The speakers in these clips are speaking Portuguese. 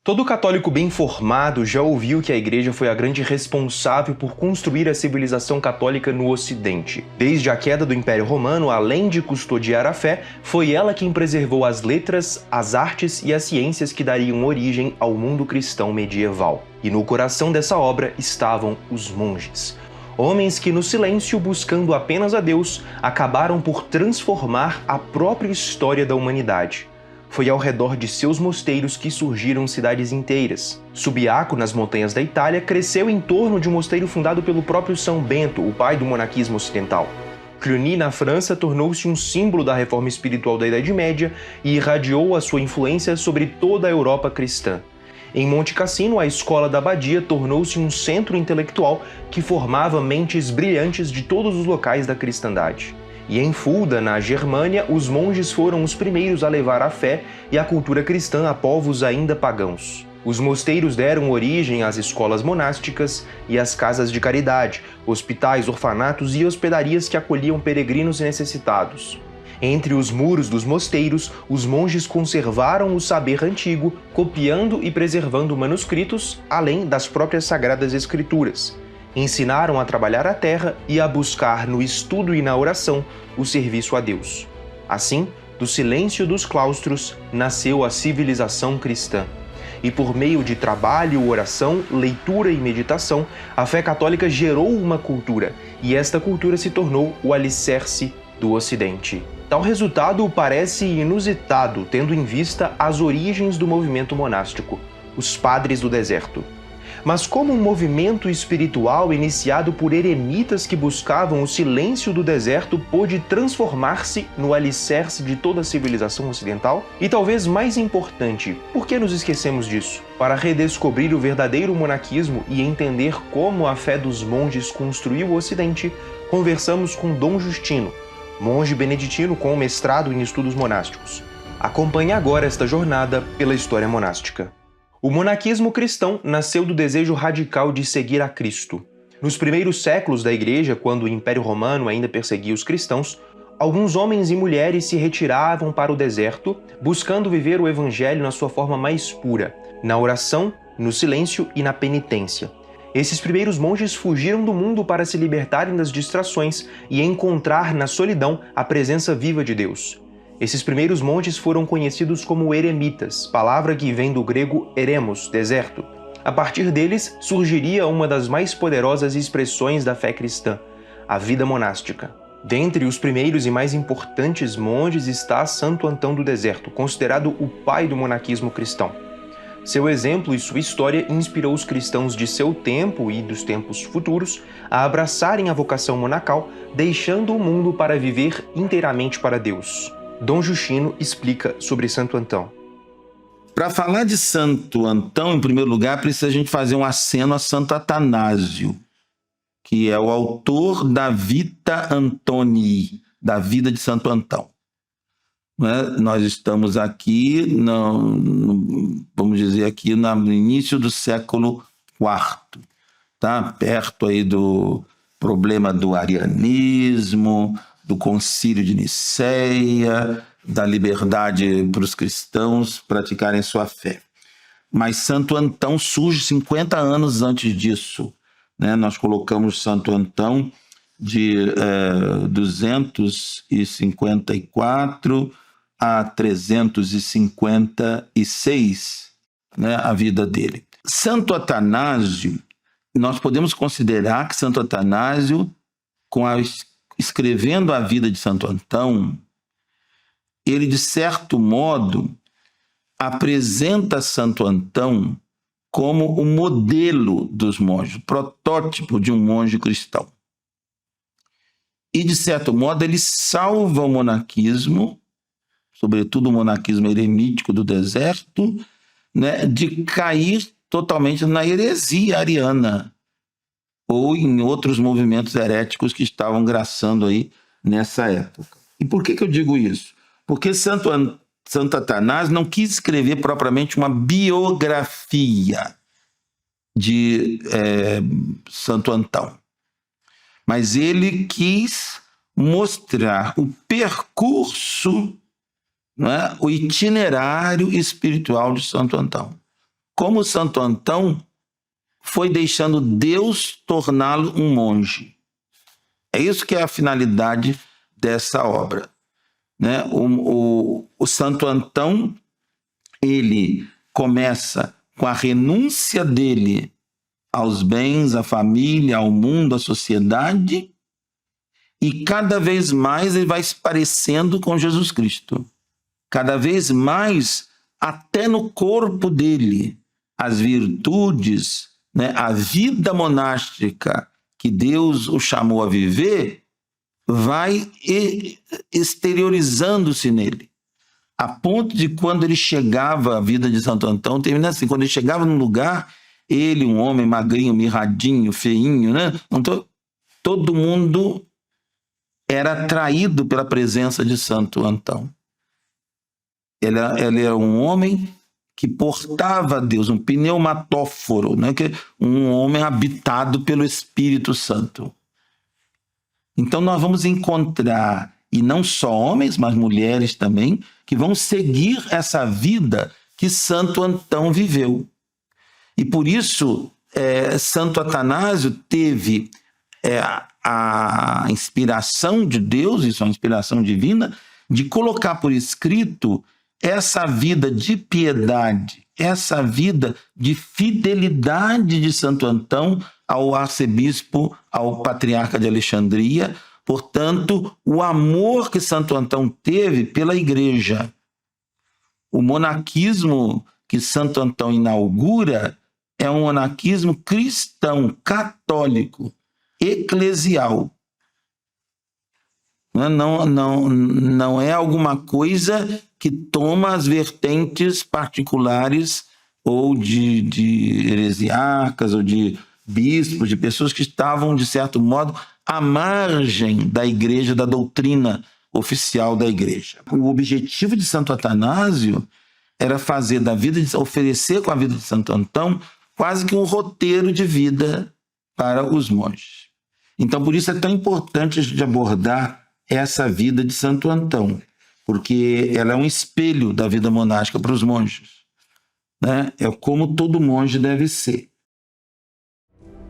Todo católico bem informado já ouviu que a Igreja foi a grande responsável por construir a civilização católica no Ocidente. Desde a queda do Império Romano, além de custodiar a fé, foi ela quem preservou as letras, as artes e as ciências que dariam origem ao mundo cristão medieval. E no coração dessa obra estavam os monges. Homens que, no silêncio, buscando apenas a Deus, acabaram por transformar a própria história da humanidade. Foi ao redor de seus mosteiros que surgiram cidades inteiras. Subiaco, nas montanhas da Itália, cresceu em torno de um mosteiro fundado pelo próprio São Bento, o pai do monaquismo ocidental. Cluny, na França, tornou-se um símbolo da reforma espiritual da Idade Média e irradiou a sua influência sobre toda a Europa cristã. Em Monte Cassino, a escola da abadia tornou-se um centro intelectual que formava mentes brilhantes de todos os locais da cristandade. E em Fulda, na Germânia, os monges foram os primeiros a levar a fé e a cultura cristã a povos ainda pagãos. Os mosteiros deram origem às escolas monásticas e às casas de caridade, hospitais, orfanatos e hospedarias que acolhiam peregrinos e necessitados. Entre os muros dos mosteiros, os monges conservaram o saber antigo, copiando e preservando manuscritos, além das próprias Sagradas Escrituras. Ensinaram a trabalhar a terra e a buscar no estudo e na oração o serviço a Deus. Assim, do silêncio dos claustros, nasceu a civilização cristã. E por meio de trabalho, oração, leitura e meditação, a fé católica gerou uma cultura, e esta cultura se tornou o alicerce do Ocidente. Tal resultado parece inusitado, tendo em vista as origens do movimento monástico, os padres do deserto. Mas como um movimento espiritual iniciado por eremitas que buscavam o silêncio do deserto pôde transformar-se no alicerce de toda a civilização ocidental? E talvez mais importante, por que nos esquecemos disso? Para redescobrir o verdadeiro monaquismo e entender como a fé dos monges construiu o Ocidente, conversamos com Dom Justino, monge beneditino com mestrado em estudos monásticos. Acompanhe agora esta jornada pela história monástica. O monaquismo cristão nasceu do desejo radical de seguir a Cristo. Nos primeiros séculos da Igreja, quando o Império Romano ainda perseguia os cristãos, alguns homens e mulheres se retiravam para o deserto, buscando viver o Evangelho na sua forma mais pura, na oração, no silêncio e na penitência. Esses primeiros monges fugiram do mundo para se libertarem das distrações e encontrar na solidão a presença viva de Deus. Esses primeiros monges foram conhecidos como eremitas, palavra que vem do grego eremos, deserto. A partir deles surgiria uma das mais poderosas expressões da fé cristã, a vida monástica. Dentre os primeiros e mais importantes monges está Santo Antão do Deserto, considerado o pai do monaquismo cristão. Seu exemplo e sua história inspirou os cristãos de seu tempo e dos tempos futuros a abraçarem a vocação monacal, deixando o mundo para viver inteiramente para Deus. Dom Justino explica sobre Santo Antão. Para falar de Santo Antão, em primeiro lugar, precisa a gente fazer um aceno a Santo Atanásio, que é o autor da Vita Antonii, da vida de Santo Antão. Nós estamos aqui, vamos dizer aqui, no início do século IV, tá? Perto aí do problema do arianismo, do Concílio de Nicéia, da liberdade para os cristãos praticarem sua fé. Mas Santo Antão surge 50 anos antes disso, né? Nós colocamos Santo Antão de 254 a 356, né, a vida dele. Santo Atanásio, nós podemos considerar que Santo Atanásio, escrevendo a vida de Santo Antão, ele, de certo modo, apresenta Santo Antão como o modelo dos monges, o protótipo de um monge cristão. E, de certo modo, ele salva o monaquismo, sobretudo o monaquismo eremítico do deserto, né, de cair totalmente na heresia ariana ou em outros movimentos heréticos que estavam graçando aí nessa época. E por que eu digo isso? Porque Santo Atanásio não quis escrever propriamente uma biografia de Santo Antão, mas ele quis mostrar o percurso, né, o itinerário espiritual de Santo Antão. como Santo Antão foi deixando Deus torná-lo um monge. É isso que é a finalidade dessa obra, né? O Santo Antão, ele começa com a renúncia dele aos bens, à família, ao mundo, à sociedade, e cada vez mais ele vai se parecendo com Jesus Cristo. Cada vez mais, até no corpo dele, as virtudes, né, a vida monástica que Deus o chamou a viver, vai exteriorizando-se nele. A ponto de quando ele chegava, a vida de Santo Antão termina assim, quando ele chegava num lugar, ele, um homem magrinho, mirradinho, feinho, né? Todo mundo era atraído pela presença de Santo Antão. Ele era um homem que portava a Deus, um pneumatóforo, né? Um homem habitado pelo Espírito Santo. Então nós vamos encontrar, e não só homens, mas mulheres também, que vão seguir essa vida que Santo Antão viveu. E por isso, Santo Atanásio teve a inspiração de Deus, isso é uma inspiração divina, de colocar por escrito essa vida de piedade, essa vida de fidelidade de Santo Antão ao arcebispo, ao patriarca de Alexandria, portanto, o amor que Santo Antão teve pela igreja. O monaquismo que Santo Antão inaugura é um monaquismo cristão, católico, eclesial. Não é alguma coisa que toma as vertentes particulares ou de heresiarcas ou de bispos, de pessoas que estavam, de certo modo, à margem da igreja, da doutrina oficial da igreja. O objetivo de Santo Atanásio era oferecer com a vida de Santo Antão quase que um roteiro de vida para os monges. Então, por isso é tão importante a gente abordar essa vida de Santo Antão, porque ela é um espelho da vida monástica para os monges, né? É como todo monge deve ser.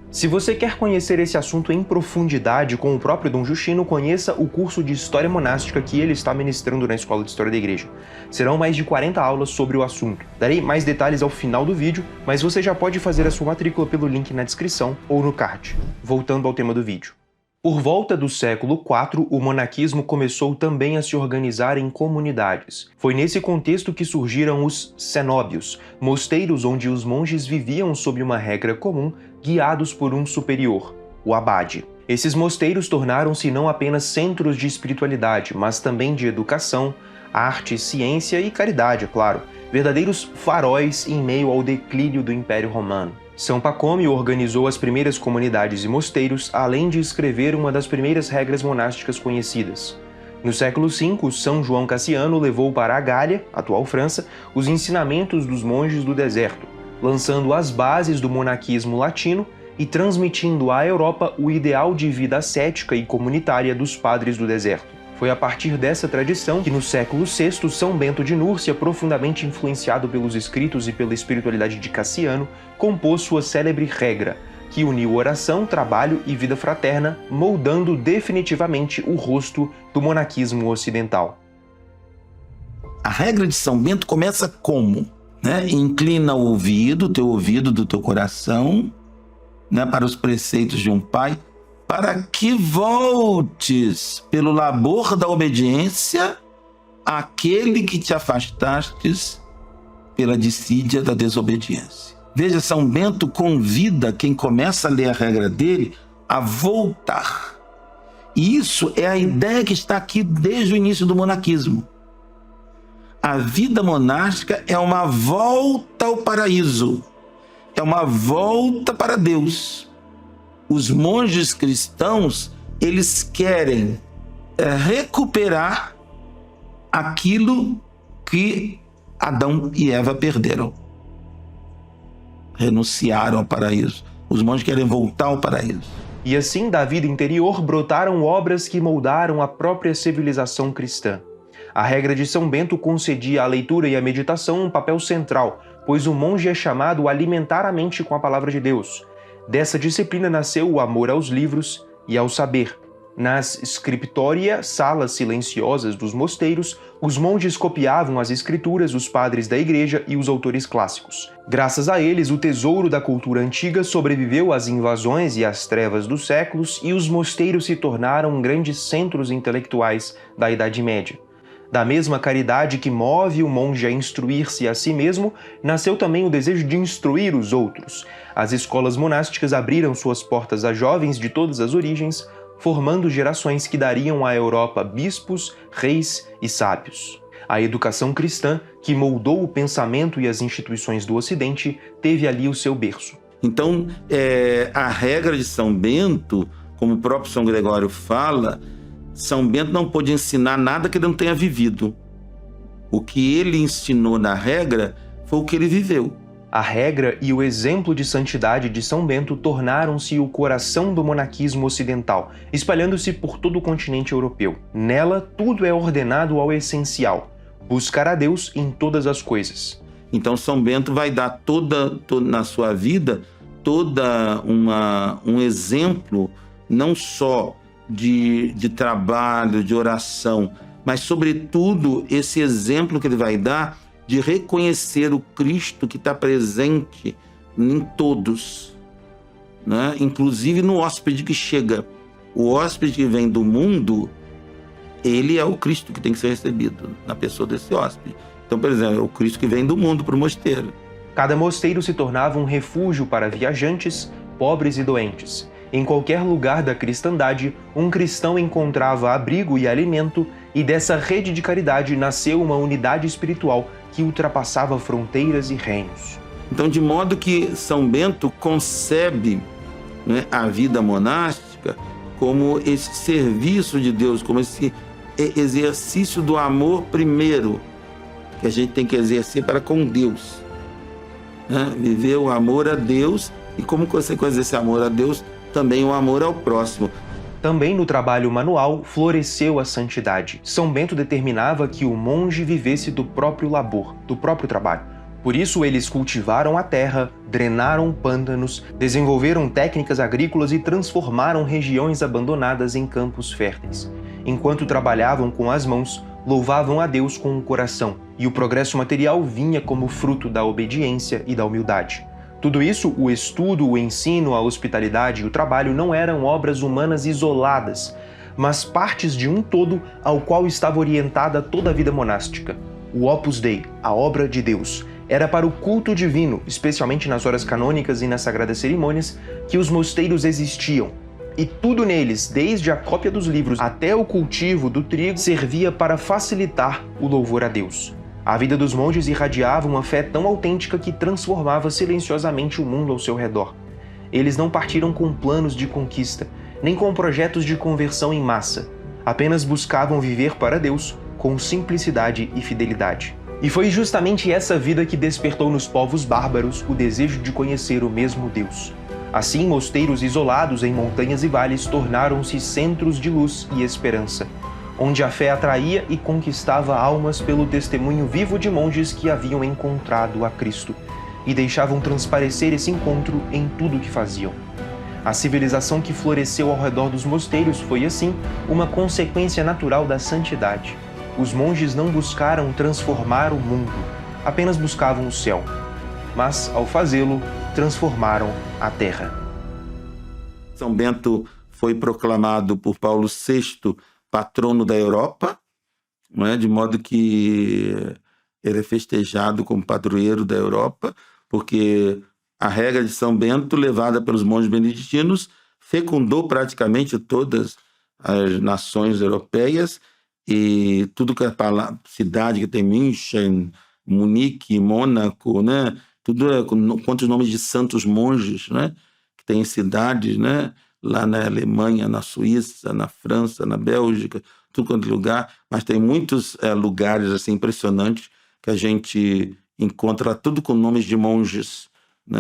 Se você quer conhecer esse assunto em profundidade com o próprio Dom Justino, conheça o curso de História Monástica que ele está ministrando na Escola de História da Igreja. Serão mais de 40 aulas sobre o assunto. Darei mais detalhes ao final do vídeo, mas você já pode fazer a sua matrícula pelo link na descrição ou no card. Voltando ao tema do vídeo. Por volta do século IV, o monaquismo começou também a se organizar em comunidades. Foi nesse contexto que surgiram os cenóbios, mosteiros onde os monges viviam sob uma regra comum, guiados por um superior, o abade. Esses mosteiros tornaram-se não apenas centros de espiritualidade, mas também de educação, arte, ciência e caridade, é claro, verdadeiros faróis em meio ao declínio do Império Romano. São Pacômio organizou as primeiras comunidades e mosteiros, além de escrever uma das primeiras regras monásticas conhecidas. No século V, São João Cassiano levou para a Gália, atual França, os ensinamentos dos monges do deserto, lançando as bases do monaquismo latino e transmitindo à Europa o ideal de vida ascética e comunitária dos padres do deserto. Foi a partir dessa tradição que, no século VI, São Bento de Núrcia, profundamente influenciado pelos escritos e pela espiritualidade de Cassiano, compôs sua célebre regra, que uniu oração, trabalho e vida fraterna, moldando definitivamente o rosto do monaquismo ocidental. A regra de São Bento começa como? Inclina o ouvido, teu ouvido do teu coração, para os preceitos de um pai, para que voltes pelo labor da obediência àquele que te afastastes pela dissídia da desobediência. Veja, São Bento convida quem começa a ler a regra dele a voltar. E isso é a ideia que está aqui desde o início do monaquismo. A vida monástica é uma volta ao paraíso, é uma volta para Deus. Os monges cristãos, eles querem recuperar aquilo que Adão e Eva perderam. Renunciaram ao paraíso. Os monges querem voltar ao paraíso. E assim, da vida interior, brotaram obras que moldaram a própria civilização cristã. A regra de São Bento concedia à leitura e à meditação um papel central, pois o monge é chamado a alimentar a mente com a palavra de Deus. Dessa disciplina nasceu o amor aos livros e ao saber. Nas scriptoria, salas silenciosas dos mosteiros, os monges copiavam as escrituras, os padres da igreja e os autores clássicos. Graças a eles, o tesouro da cultura antiga sobreviveu às invasões e às trevas dos séculos, e os mosteiros se tornaram grandes centros intelectuais da Idade Média. Da mesma caridade que move o monge a instruir-se a si mesmo, nasceu também o desejo de instruir os outros. As escolas monásticas abriram suas portas a jovens de todas as origens, formando gerações que dariam à Europa bispos, reis e sábios. A educação cristã, que moldou o pensamento e as instituições do Ocidente, teve ali o seu berço. Então, a regra de São Bento, como o próprio São Gregório fala, São Bento não pôde ensinar nada que ele não tenha vivido. O que ele ensinou na regra foi o que ele viveu. A regra e o exemplo de santidade de São Bento tornaram-se o coração do monaquismo ocidental, espalhando-se por todo o continente europeu. Nela, tudo é ordenado ao essencial: buscar a Deus em todas as coisas. Então, São Bento vai dar toda na sua vida um exemplo, não só de trabalho, de oração, mas, sobretudo, esse exemplo que ele vai dar de reconhecer o Cristo que está presente em todos, né? Inclusive no hóspede que chega. O hóspede que vem do mundo, ele é o Cristo que tem que ser recebido na pessoa desse hóspede. Então, por exemplo, é o Cristo que vem do mundo para o mosteiro. Cada mosteiro se tornava um refúgio para viajantes, pobres e doentes. Em qualquer lugar da cristandade, um cristão encontrava abrigo e alimento, e dessa rede de caridade nasceu uma unidade espiritual que ultrapassava fronteiras e reinos. Então, de modo que São Bento concebe, né, a vida monástica como esse serviço de Deus, como esse exercício do amor primeiro, que a gente tem que exercer para com Deus, né? Viver o amor a Deus e, como consequência desse amor a Deus, também o amor ao próximo. Também no trabalho manual floresceu a santidade. São Bento determinava que o monge vivesse do próprio labor, do próprio trabalho. Por isso eles cultivaram a terra, drenaram pântanos, desenvolveram técnicas agrícolas e transformaram regiões abandonadas em campos férteis. Enquanto trabalhavam com as mãos, louvavam a Deus com o coração, e o progresso material vinha como fruto da obediência e da humildade. Tudo isso, o estudo, o ensino, a hospitalidade e o trabalho não eram obras humanas isoladas, mas partes de um todo ao qual estava orientada toda a vida monástica. O Opus Dei, a obra de Deus, era para o culto divino, especialmente nas horas canônicas e nas sagradas cerimônias, que os mosteiros existiam. E tudo neles, desde a cópia dos livros até o cultivo do trigo, servia para facilitar o louvor a Deus. A vida dos monges irradiava uma fé tão autêntica que transformava silenciosamente o mundo ao seu redor. Eles não partiram com planos de conquista, nem com projetos de conversão em massa. Apenas buscavam viver para Deus com simplicidade e fidelidade. E foi justamente essa vida que despertou nos povos bárbaros o desejo de conhecer o mesmo Deus. Assim, mosteiros isolados em montanhas e vales tornaram-se centros de luz e esperança, onde a fé atraía e conquistava almas pelo testemunho vivo de monges que haviam encontrado a Cristo e deixavam transparecer esse encontro em tudo o que faziam. A civilização que floresceu ao redor dos mosteiros foi, assim, uma consequência natural da santidade. Os monges não buscaram transformar o mundo, apenas buscavam o céu. Mas, ao fazê-lo, transformaram a terra. São Bento foi proclamado por Paulo VI patrono da Europa, não é? De modo que ele é festejado como padroeiro da Europa, porque a regra de São Bento, levada pelos monges beneditinos, fecundou praticamente todas as nações europeias, e tudo que é cidade que tem München, Munique, Mônaco, né? Tudo quantos nomes de santos monges, né? Que tem cidades, né? Lá na Alemanha, na Suíça, na França, na Bélgica, tudo quanto é lugar, mas tem muitos lugares assim, impressionantes que a gente encontra tudo com nomes de monges, né?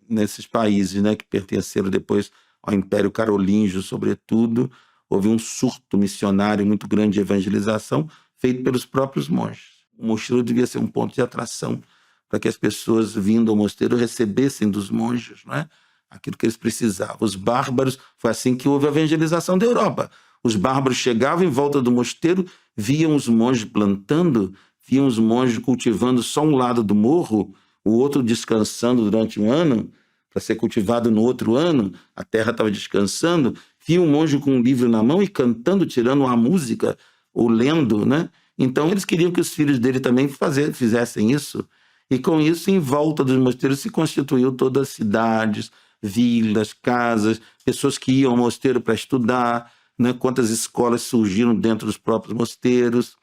Nesses países, né? Que pertenceram depois ao Império Carolíngio, sobretudo. Houve um surto missionário muito grande de evangelização feito pelos próprios monges. o mosteiro devia ser um ponto de atração para que as pessoas vindo ao mosteiro recebessem dos monges, não é? Aquilo que eles precisavam. Os bárbaros, foi assim que houve a evangelização da Europa. Os bárbaros chegavam em volta do mosteiro, viam os monges plantando, viam os monges cultivando só um lado do morro, o outro descansando durante um ano, para ser cultivado no outro ano, a terra estava descansando, viam um monge com um livro na mão e cantando, tirando uma música, ou lendo, né? Então eles queriam que os filhos dele também fizessem isso, e com isso, em volta dos mosteiros se constituiu todas as cidades, vilas, casas, pessoas que iam ao mosteiro para estudar, né? Quantas escolas surgiram dentro dos próprios mosteiros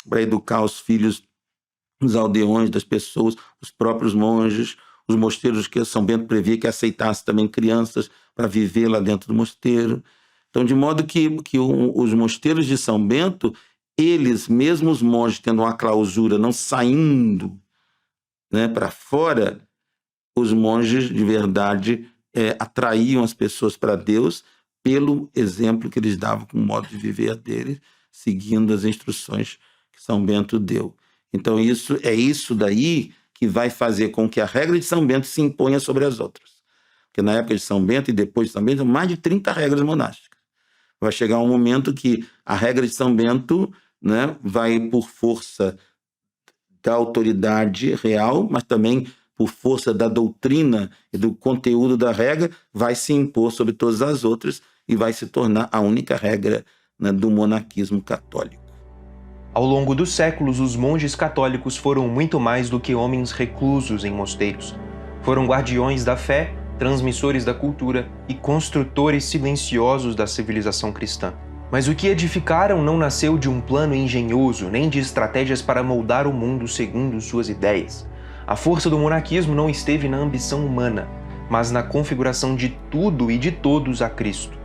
para educar os filhos nos aldeões das pessoas, os próprios monges, os mosteiros que São Bento previa que aceitasse também crianças para viver lá dentro do mosteiro. Então, de modo que os mosteiros de São Bento, eles, mesmo os monges tendo uma clausura, não saindo, né, para fora, os monges de verdade atraíam as pessoas para Deus pelo exemplo que eles davam com o modo de viver deles, seguindo as instruções que São Bento deu. Então isso daí que vai fazer com que a regra de São Bento se imponha sobre as outras. Porque na época de São Bento e depois de São Bento, mais de 30 regras monásticas. Vai chegar um momento que a regra de São Bento, né, vai por força da autoridade real, mas também por força da doutrina e do conteúdo da regra, vai se impor sobre todas as outras e vai se tornar a única regra, né, do monarquismo católico. Ao longo dos séculos, os monges católicos foram muito mais do que homens reclusos em mosteiros. Foram guardiões da fé, transmissores da cultura e construtores silenciosos da civilização cristã. Mas o que edificaram não nasceu de um plano engenhoso, nem de estratégias para moldar o mundo segundo suas ideias. A força do monarquismo não esteve na ambição humana, mas na configuração de tudo e de todos a Cristo.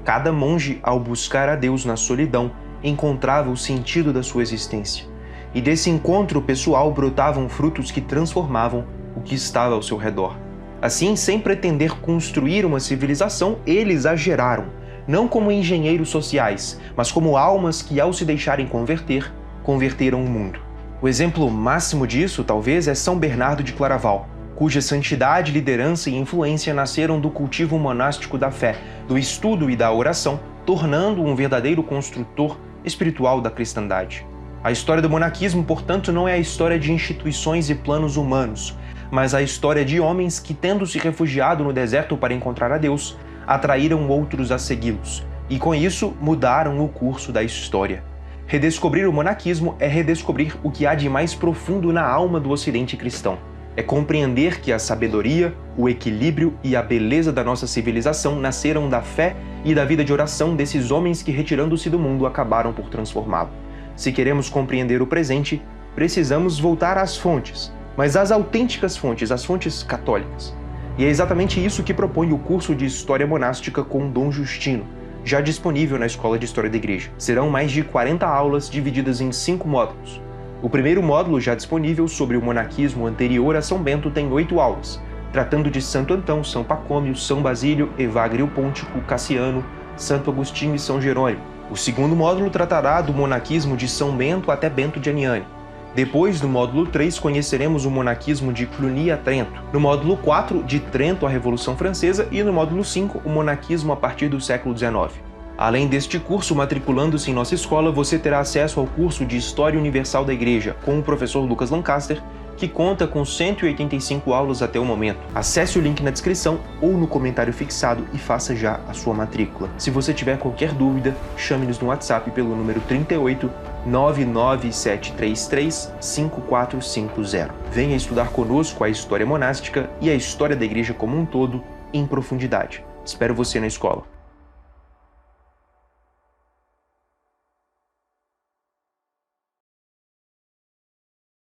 Cada monge, ao buscar a Deus na solidão, encontrava o sentido da sua existência. E desse encontro pessoal brotavam frutos que transformavam o que estava ao seu redor. Assim, sem pretender construir uma civilização, eles a geraram, não como engenheiros sociais, mas como almas que, ao se deixarem converter, converteram o mundo. O exemplo máximo disso, talvez, é São Bernardo de Claraval, cuja santidade, liderança e influência nasceram do cultivo monástico da fé, do estudo e da oração, tornando um verdadeiro construtor espiritual da cristandade. A história do monarquismo, portanto, não é a história de instituições e planos humanos, mas a história de homens que, tendo se refugiado no deserto para encontrar a Deus, atraíram outros a segui-los, e com isso mudaram o curso da história. Redescobrir o monarquismo é redescobrir o que há de mais profundo na alma do Ocidente cristão. É compreender que a sabedoria, o equilíbrio e a beleza da nossa civilização nasceram da fé e da vida de oração desses homens que, retirando-se do mundo, acabaram por transformá-lo. Se queremos compreender o presente, precisamos voltar às fontes, mas às autênticas fontes, as fontes católicas. E é exatamente isso que propõe o curso de História Monástica com Dom Justino, já disponível na Escola de História da Igreja. Serão mais de 40 aulas divididas em 5 módulos. O primeiro módulo, já disponível sobre o monarquismo anterior a São Bento, tem 8 aulas, tratando de Santo Antão, São Pacômio, São Basílio, Evagrio Pôntico, Cassiano, Santo Agostinho e São Jerônimo. O segundo módulo tratará do monarquismo de São Bento até Bento de Aniane. Depois, no módulo 3, conheceremos o monarquismo de Cluny a Trento. No módulo 4, de Trento à Revolução Francesa. E no módulo 5, o monarquismo a partir do século XIX. Além deste curso, matriculando-se em nossa escola, você terá acesso ao curso de História Universal da Igreja, com o professor Lucas Lancaster, que conta com 185 aulas até o momento. Acesse o link na descrição ou no comentário fixado e faça já a sua matrícula. Se você tiver qualquer dúvida, chame-nos no WhatsApp pelo número 38 99733 5450. Venha estudar conosco a história monástica e a história da Igreja como um todo em profundidade. Espero você na escola.